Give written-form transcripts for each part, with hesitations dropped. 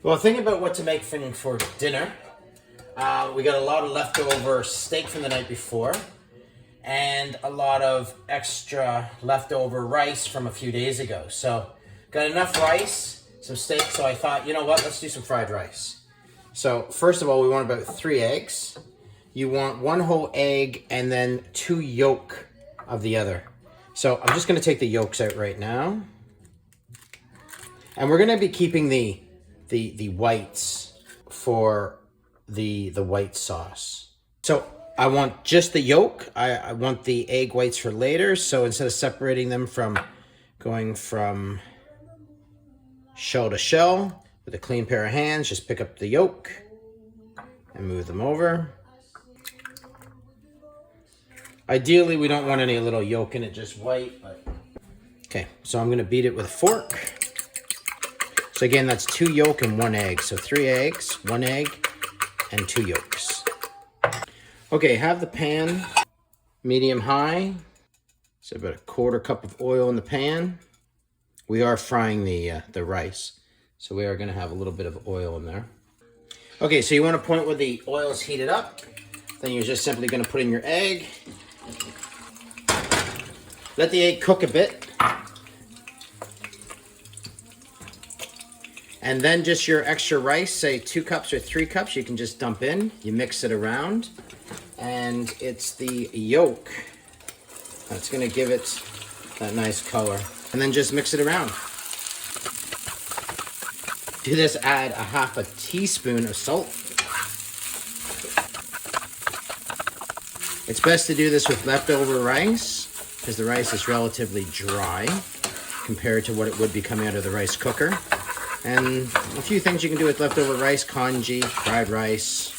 Well, thinking about what to make for dinner, we got a lot of leftover steak from the night before and a lot of extra leftover rice from a few days ago. So got enough rice, some steak, so I thought, you know what, let's do some fried rice. So first of all, we want about 3 eggs. You want 1 whole egg and then 2 yolk of the other. So I'm just gonna take the yolks out right now. And we're gonna be keeping the whites for the white sauce. So I want just the yolk. I want the egg whites for later. So instead of separating them from going from shell to shell with a clean pair of hands, just pick up the yolk and move them over. Ideally, we don't want any little yolk in it, just white. But okay, so I'm gonna beat it with a fork. So again, that's 2 yolk and 1 egg. So 3 eggs, 1 egg, and 2 yolks. Okay, have the pan medium high. So about a 1/4 cup of oil in the pan. We are frying the rice, so we are gonna have a little bit of oil in there. Okay, so you want a point where the oil is heated up. Then you're just simply gonna put in your egg. Let the egg cook a bit. And then just your extra rice, say 2 cups or 3 cups, you can just dump in. You mix it around. And it's the yolk that's gonna give it that nice color. And then just mix it around. To this, add a 1/2 teaspoon of salt. It's best to do this with leftover rice because the rice is relatively dry compared to what it would be coming out of the rice cooker. And a few things you can do with leftover rice: congee, fried rice.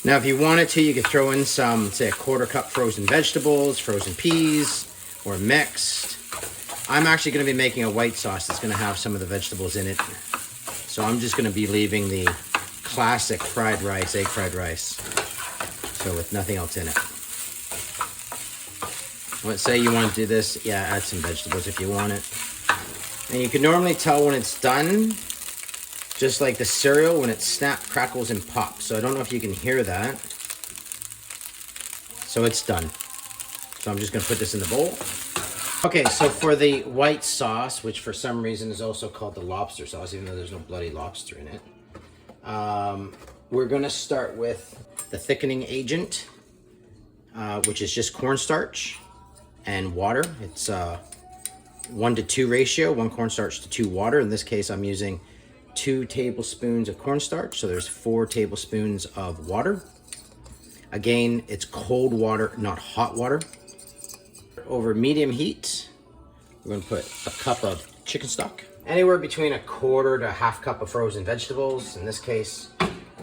Now, if you wanted to, you could throw in some, say, a 1/4 cup frozen vegetables, frozen peas, or mixed. I'm actually going to be making a white sauce that's going to have some of the vegetables in it. So I'm just going to be leaving the classic fried rice, egg fried rice. So with nothing else in it. Let's say you want to do this, yeah, add some vegetables if you want it. And you can normally tell when it's done, just like the cereal, when it snaps, crackles, and pops. So I don't know if you can hear that. So it's done. So I'm just gonna put this in the bowl. Okay, so for the white sauce, which for some reason is also called the lobster sauce, even though there's no bloody lobster in it, we're gonna start with the thickening agent, which is just cornstarch and water. It's 1 to 2 ratio, 1 cornstarch to 2 water. In this case, I'm using 2 tablespoons of cornstarch, so there's 4 tablespoons of water. Again, it's cold water, not hot water. Over medium heat, we're gonna put a cup of chicken stock. Anywhere between a 1/4 to 1/2 cup of frozen vegetables. In this case,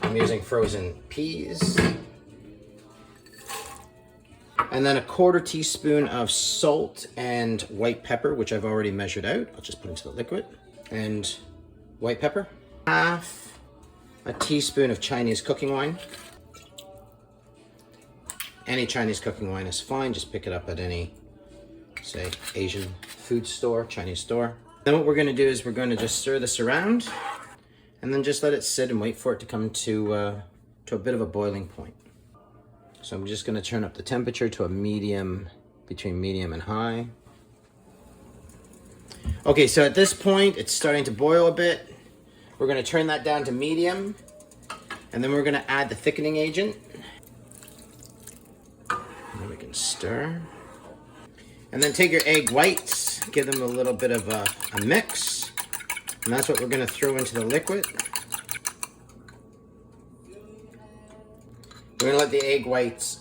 I'm using frozen peas. And then a 1/4 teaspoon of salt and white pepper, which I've already measured out. I'll just put into the liquid. And white pepper. 1/2 teaspoon of Chinese cooking wine. Any Chinese cooking wine is fine. Just pick it up at any, say, Asian food store, Chinese store. Then what we're gonna do is we're gonna just stir this around and then just let it sit and wait for it to come to a bit of a boiling point. So I'm just gonna turn up the temperature to a medium, between medium and high. Okay, so at this point, it's starting to boil a bit. We're gonna turn that down to medium, and then we're gonna add the thickening agent. And then we can stir. And then take your egg whites, give them a little bit of a mix, and that's what we're gonna throw into the liquid. We're gonna let the egg whites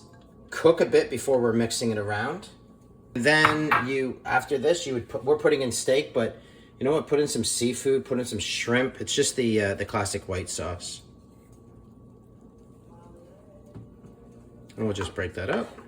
cook a bit before we're mixing it around. Then after this, we're putting in steak, but you know what? Put in some seafood, put in some shrimp. It's just the classic white sauce. And we'll just break that up.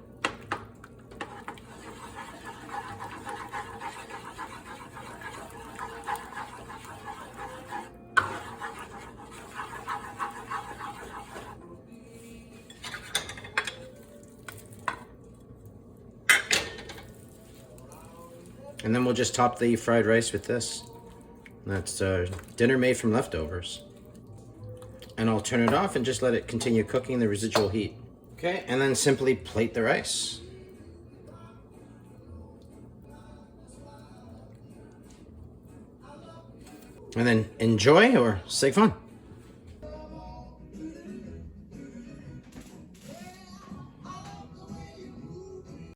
And then we'll just top the fried rice with this. That's dinner made from leftovers. And I'll turn it off and just let it continue cooking the residual heat. Okay, and then simply plate the rice. And then enjoy or Sik Fan.